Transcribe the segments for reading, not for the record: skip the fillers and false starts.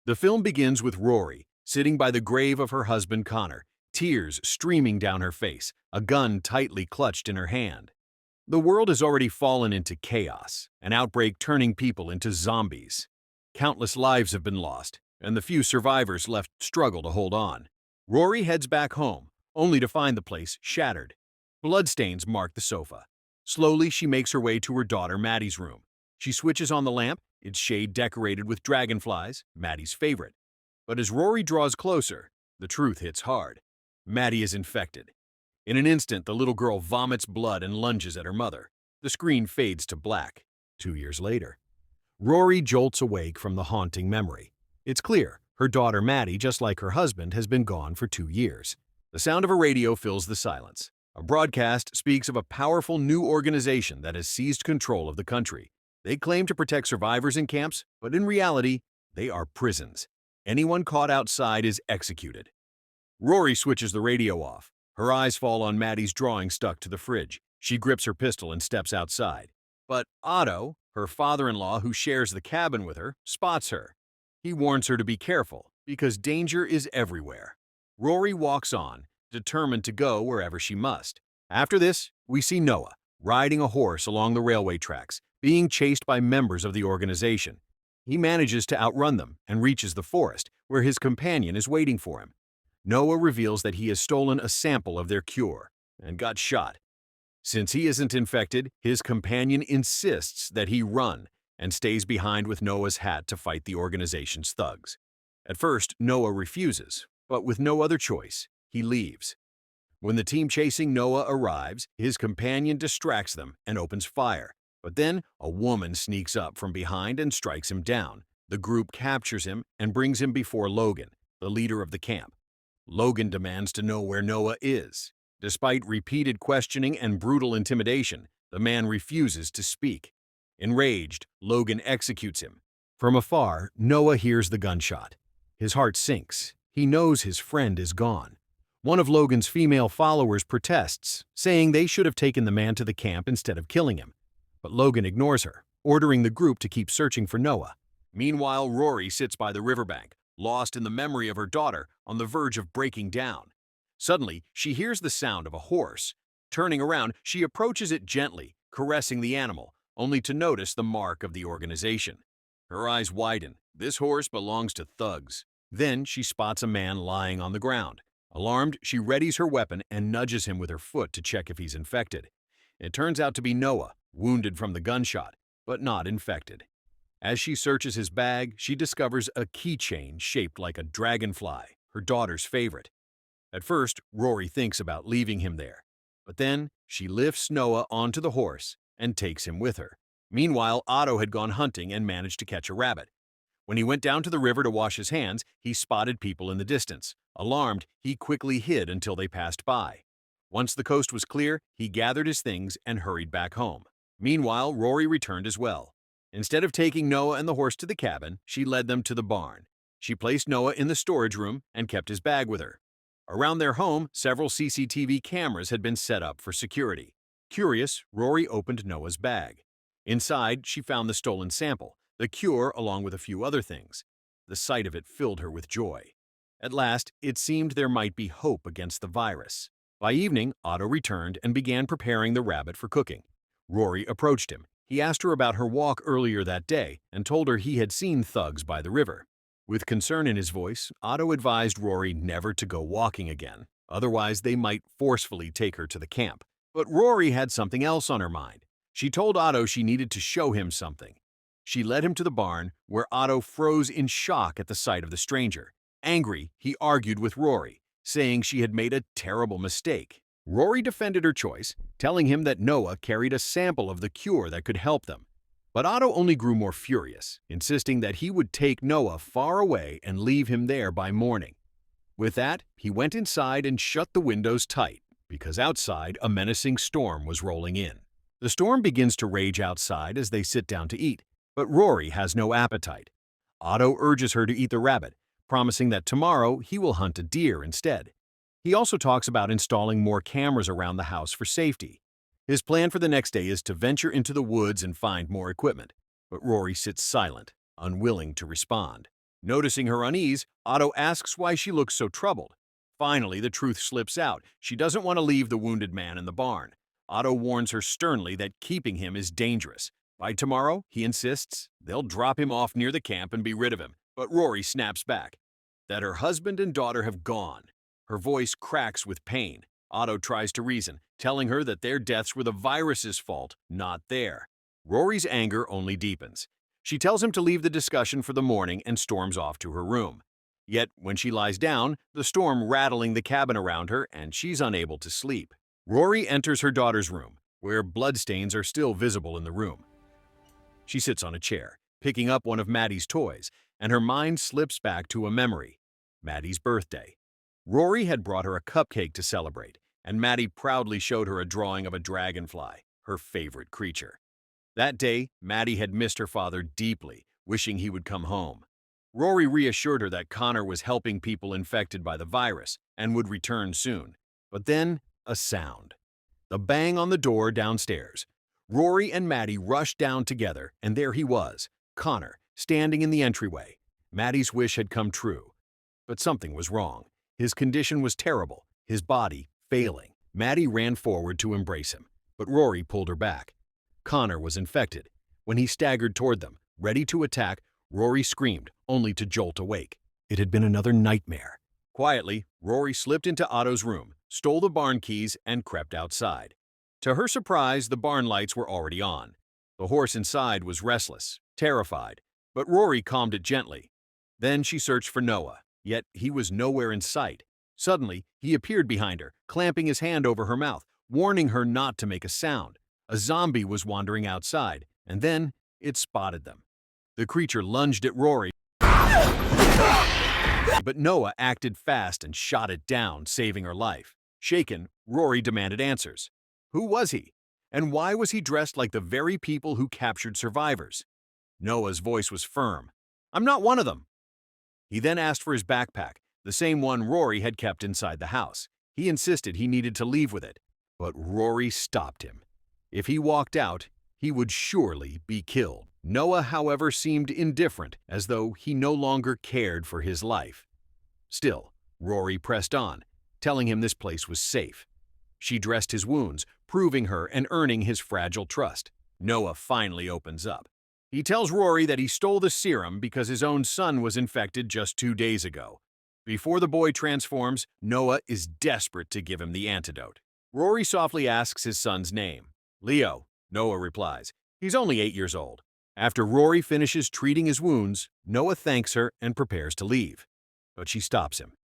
The film begins with Rory sitting by the grave of her husband Connor, tears streaming down her face, a gun tightly clutched in her hand. The world has already fallen into chaos, an outbreak turning people into zombies. Countless lives have been lost, and the few survivors left struggle to hold on. Rory heads back home, only to find the place shattered. Bloodstains mark the sofa. Slowly, she makes her way to her daughter Maddie's room. She switches on the lamp, its shade decorated with dragonflies, Maddie's favorite. But as Rory draws closer, the truth hits hard. Maddie is infected. In an instant, the little girl vomits blood and lunges at her mother. The screen fades to black. 2 years later, Rory jolts awake from the haunting memory. It's clear, her daughter Maddie, just like her husband, has been gone for 2 years. The sound of a radio fills the silence. A broadcast speaks of a powerful new organization that has seized control of the country. They claim to protect survivors in camps, but in reality, they are prisons. Anyone caught outside is executed. Rory switches the radio off. Her eyes fall on Maddie's drawing stuck to the fridge. She grips her pistol and steps outside. But Otto, her father-in-law who shares the cabin with her, spots her. He warns her to be careful, because danger is everywhere. Rory walks on, determined to go wherever she must. After this, we see Noah, riding a horse along the railway tracks, being chased by members of the organization. He manages to outrun them and reaches the forest, where his companion is waiting for him. Noah reveals that he has stolen a sample of their cure and got shot. Since he isn't infected, his companion insists that he run and stays behind with Noah's hat to fight the organization's thugs. At first, Noah refuses, but with no other choice, he leaves. When the team chasing Noah arrives, his companion distracts them and opens fire. But then, a woman sneaks up from behind and strikes him down. The group captures him and brings him before Logan, the leader of the camp. Logan demands to know where Noah is. Despite repeated questioning and brutal intimidation, the man refuses to speak. Enraged, Logan executes him. From afar, Noah hears the gunshot. His heart sinks. He knows his friend is gone. One of Logan's female followers protests, saying they should have taken the man to the camp instead of killing him. But Logan ignores her, ordering the group to keep searching for Noah. Meanwhile, Rory sits by the riverbank, lost in the memory of her daughter, on the verge of breaking down. Suddenly, she hears the sound of a horse. Turning around, she approaches it gently, caressing the animal, only to notice the mark of the organization. Her eyes widen. This horse belongs to thugs. Then she spots a man lying on the ground. Alarmed, she readies her weapon and nudges him with her foot to check if he's infected. It turns out to be Noah, wounded from the gunshot, but not infected. As she searches his bag, she discovers a keychain shaped like a dragonfly, her daughter's favorite. At first, Rory thinks about leaving him there, but then she lifts Noah onto the horse and takes him with her. Meanwhile, Otto had gone hunting and managed to catch a rabbit. When he went down to the river to wash his hands, he spotted people in the distance. Alarmed, he quickly hid until they passed by. Once the coast was clear, he gathered his things and hurried back home. Meanwhile, Rory returned as well. Instead of taking Noah and the horse to the cabin, she led them to the barn. She placed Noah in the storage room and kept his bag with her. Around their home, several CCTV cameras had been set up for security. Curious, Rory opened Noah's bag. Inside, she found the stolen sample, the cure along with a few other things. The sight of it filled her with joy. At last, it seemed there might be hope against the virus. By evening, Otto returned and began preparing the rabbit for cooking. Rory approached him. He asked her about her walk earlier that day and told her he had seen thugs by the river. With concern in his voice, Otto advised Rory never to go walking again, otherwise they might forcefully take her to the camp. But Rory had something else on her mind. She told Otto she needed to show him something. She led him to the barn, where Otto froze in shock at the sight of the stranger. Angry, he argued with Rory, saying she had made a terrible mistake. Rory defended her choice, telling him that Noah carried a sample of the cure that could help them. But Otto only grew more furious, insisting that he would take Noah far away and leave him there by morning. With that, he went inside and shut the windows tight, because outside a menacing storm was rolling in. The storm begins to rage outside as they sit down to eat, but Rory has no appetite. Otto urges her to eat the rabbit, promising that tomorrow he will hunt a deer instead. He also talks about installing more cameras around the house for safety. His plan for the next day is to venture into the woods and find more equipment, but Rory sits silent, unwilling to respond. Noticing her unease, Otto asks why she looks so troubled. Finally, the truth slips out. She doesn't want to leave the wounded man in the barn. Otto warns her sternly that keeping him is dangerous. By tomorrow, he insists, they'll drop him off near the camp and be rid of him. But Rory snaps back that her husband and daughter have gone. Her voice cracks with pain. Otto tries to reason, telling her that their deaths were the virus's fault, not their. Rory's anger only deepens. She tells him to leave the discussion for the morning and storms off to her room. Yet, when she lies down, the storm rattling the cabin around her, and she's unable to sleep. Rory enters her daughter's room, where bloodstains are still visible in the room. She sits on a chair, picking up one of Maddie's toys, and her mind slips back to a memory: Maddie's birthday. Rory had brought her a cupcake to celebrate, and Maddie proudly showed her a drawing of a dragonfly, her favorite creature. That day, Maddie had missed her father deeply, wishing he would come home. Rory reassured her that Connor was helping people infected by the virus and would return soon. But then, a sound. The bang on the door downstairs. Rory and Maddie rushed down together, and there he was, Connor, standing in the entryway. Maddie's wish had come true. But something was wrong. His condition was terrible, his body failing. Maddie ran forward to embrace him, but Rory pulled her back. Connor was infected. When he staggered toward them, ready to attack, Rory screamed, only to jolt awake. It had been another nightmare. Quietly, Rory slipped into Otto's room, stole the barn keys, and crept outside. To her surprise, the barn lights were already on. The horse inside was restless, terrified, but Rory calmed it gently. Then she searched for Noah, yet he was nowhere in sight. Suddenly, he appeared behind her, clamping his hand over her mouth, warning her not to make a sound. A zombie was wandering outside, and then it spotted them. The creature lunged at Rory, but Noah acted fast and shot it down, saving her life. Shaken, Rory demanded answers. Who was he? And why was he dressed like the very people who captured survivors? Noah's voice was firm. I'm not one of them. He then asked for his backpack, the same one Rory had kept inside the house. He insisted he needed to leave with it, but Rory stopped him. If he walked out, he would surely be killed. Noah, however, seemed indifferent, as though he no longer cared for his life. Still, Rory pressed on, telling him this place was safe. She dressed his wounds, proving her and earning his fragile trust. Noah finally opens up. He tells Rory that he stole the serum because his own son was infected just 2 days ago. Before the boy transforms, Noah is desperate to give him the antidote. Rory softly asks his son's name. Leo, Noah replies. He's only 8 years old. After Rory finishes treating his wounds, Noah thanks her and prepares to leave. But she stops him.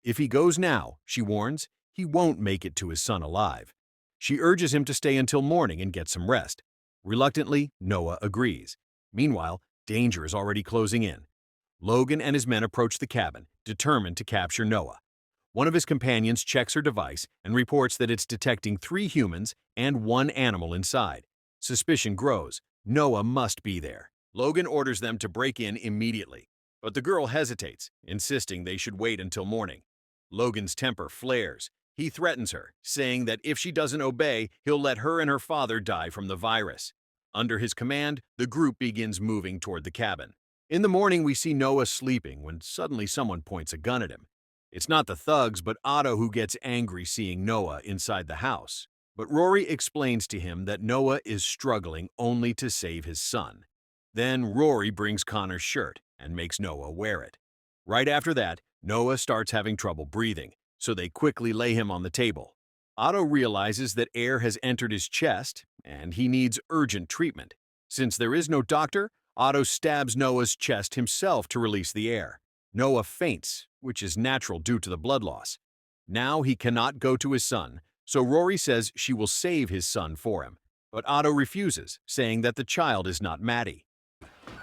If he goes now, she warns, he won't make it to his son alive. She urges him to stay until morning and get some rest. Reluctantly, Noah agrees. Meanwhile, danger is already closing in. Logan and his men approach the cabin, determined to capture Noah. One of his companions checks her device and reports that it's detecting 3 humans and 1 animal inside. Suspicion grows. Noah must be there. Logan orders them to break in immediately, but the girl hesitates, insisting they should wait until morning. Logan's temper flares. He threatens her, saying that if she doesn't obey, he'll let her and her father die from the virus. Under his command, the group begins moving toward the cabin. In the morning, we see Noah sleeping when suddenly someone points a gun at him. It's not the thugs, but Otto who gets angry seeing Noah inside the house. But Rory explains to him that Noah is struggling only to save his son. Then Rory brings Connor's shirt and makes Noah wear it. Right after that, Noah starts having trouble breathing, so they quickly lay him on the table. Otto realizes that air has entered his chest and he needs urgent treatment. Since there is no doctor, Otto stabs Noah's chest himself to release the air. Noah faints, which is natural due to the blood loss. Now he cannot go to his son, so Rory says she will save his son for him. But Otto refuses, saying that the child is not Maddie.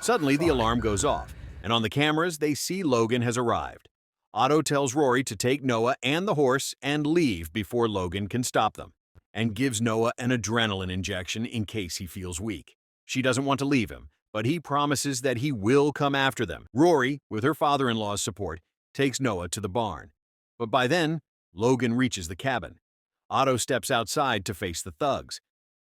Suddenly, the alarm goes off, and on the cameras, they see Logan has arrived. Otto tells Rory to take Noah and the horse and leave before Logan can stop them, and gives Noah an adrenaline injection in case he feels weak. She doesn't want to leave him, but he promises that he will come after them. Rory, with her father-in-law's support, takes Noah to the barn. But by then, Logan reaches the cabin. Otto steps outside to face the thugs.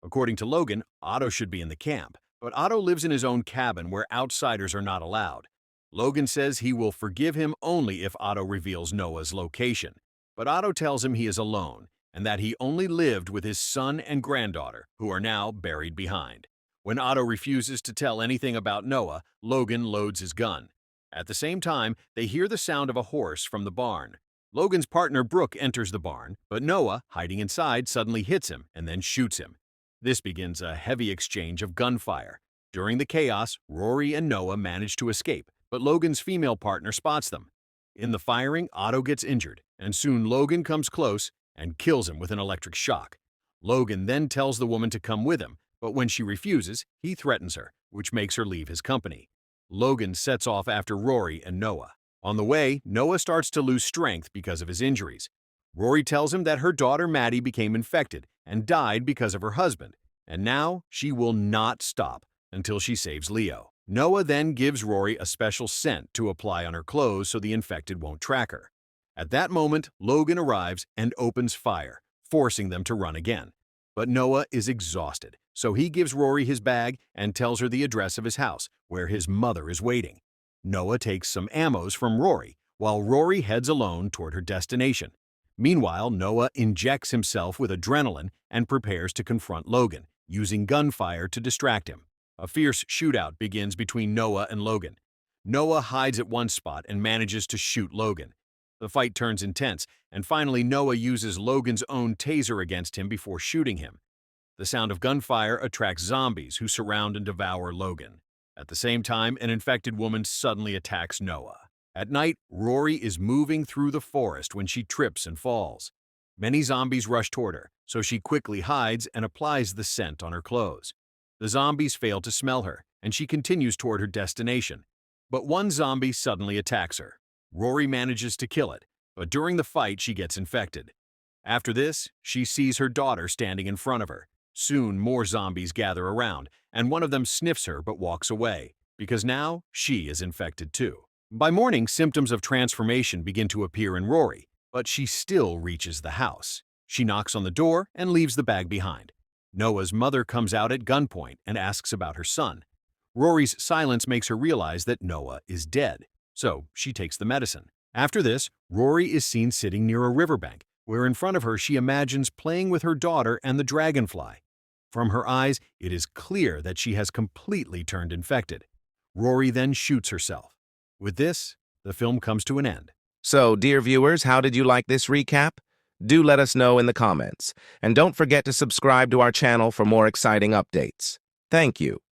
According to Logan, Otto should be in the camp, but Otto lives in his own cabin where outsiders are not allowed. Logan says he will forgive him only if Otto reveals Noah's location. But Otto tells him he is alone and that he only lived with his son and granddaughter, who are now buried behind. When Otto refuses to tell anything about Noah, Logan loads his gun. At the same time, they hear the sound of a horse from the barn. Logan's partner Brooke enters the barn, but Noah, hiding inside, suddenly hits him and then shoots him. This begins a heavy exchange of gunfire. During the chaos, Rory and Noah manage to escape, but Logan's female partner spots them. In the firing, Otto gets injured, and soon Logan comes close and kills him with an electric shock. Logan then tells the woman to come with him, but when she refuses, he threatens her, which makes her leave his company. Logan sets off after Rory and Noah. On the way, Noah starts to lose strength because of his injuries. Rory tells him that her daughter Maddie became infected and died because of her husband, and now she will not stop until she saves Leo. Noah then gives Rory a special scent to apply on her clothes so the infected won't track her. At that moment, Logan arrives and opens fire, forcing them to run again. But Noah is exhausted, so he gives Rory his bag and tells her the address of his house, where his mother is waiting. Noah takes some ammos from Rory, while Rory heads alone toward her destination. Meanwhile, Noah injects himself with adrenaline and prepares to confront Logan, using gunfire to distract him. A fierce shootout begins between Noah and Logan. Noah hides at one spot and manages to shoot Logan. The fight turns intense, and finally Noah uses Logan's own taser against him before shooting him. The sound of gunfire attracts zombies who surround and devour Logan. At the same time, an infected woman suddenly attacks Noah. At night, Rory is moving through the forest when she trips and falls. Many zombies rush toward her, so she quickly hides and applies the scent on her clothes. The zombies fail to smell her, and she continues toward her destination. But one zombie suddenly attacks her. Rory manages to kill it, but during the fight she gets infected. After this, she sees her daughter standing in front of her. Soon more zombies gather around, and one of them sniffs her but walks away, because now she is infected too. By morning, symptoms of transformation begin to appear in Rory, but she still reaches the house. She knocks on the door and leaves the bag behind. Noah's mother comes out at gunpoint and asks about her son. Rory's silence makes her realize that Noah is dead, so she takes the medicine. After this, Rory is seen sitting near a riverbank, where in front of her she imagines playing with her daughter and the dragonfly. From her eyes, it is clear that she has completely turned infected. Rory then shoots herself. With this, the film comes to an end. So, dear viewers, how did you like this recap? Do let us know in the comments. And don't forget to subscribe to our channel for more exciting updates. Thank you.